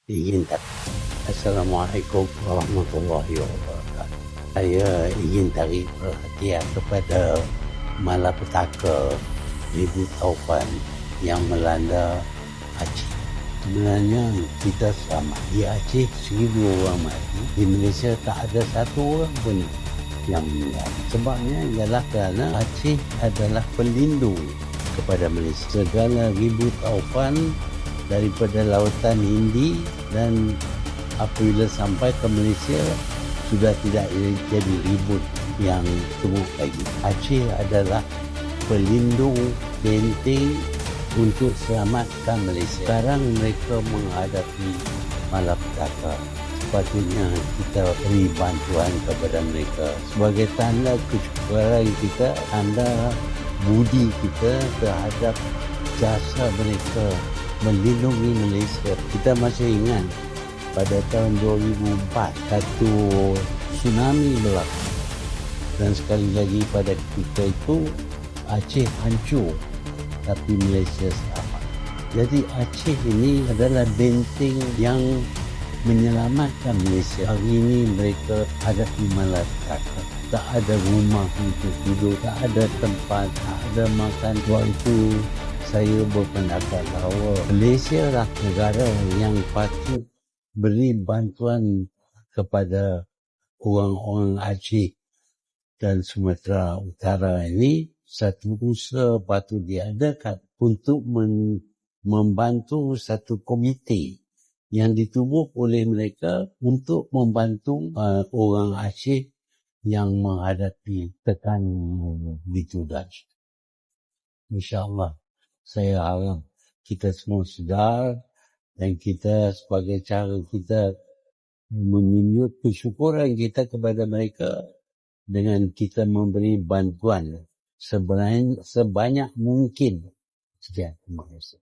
ingin tak. Assalamualaikum warahmatullahi wabarakatuh. Saya ingin tarik perhatian kepada malapetaka ribut taufan yang melanda Aceh. Sebenarnya kita selamat. Di Aceh 1,000 orang mati. Di Malaysia tak ada satu orang pun yang meninggal. Sebabnya ialah kerana Aceh adalah pelindung kepada Malaysia. Segala ribut taufan daripada lautan Hindi dan apabila sampai ke Malaysia sudah tidak jadi ribut yang teruk lagi. Aceh adalah pelindung benteng untuk selamatkan Malaysia. Sekarang mereka menghadapi malapetaka. Sepatutnya kita beri bantuan kepada mereka sebagai tanda kesyukuran kita, tanda budi kita terhadap jasa mereka melindungi Malaysia. Kita masih ingat pada tahun 2004 satu tsunami berlaku, dan sekali lagi pada ketika itu Aceh hancur tapi Malaysia selamat. Jadi Aceh ini adalah benteng yang menyelamatkan Malaysia. Hari ini mereka hadapi malapetaka. Tak ada rumah untuk duduk, tak ada tempat, tak ada makan. Waktu itu saya berpendapat bahawa Malaysia lah negara yang patut beri bantuan kepada orang-orang Aceh dan Sumatera Utara ini. Satu usaha patut diadakan untuk membantu satu komite yang ditubuh oleh mereka untuk membantu orang Aceh yang menghadapi tekanan itu. InsyaAllah saya harap kita semua sedar dan kita sebagai cara kita menunjuk kesyukuran kita kepada mereka dengan kita memberi bantuan sebanyak mungkin. Sekian, terima kasih.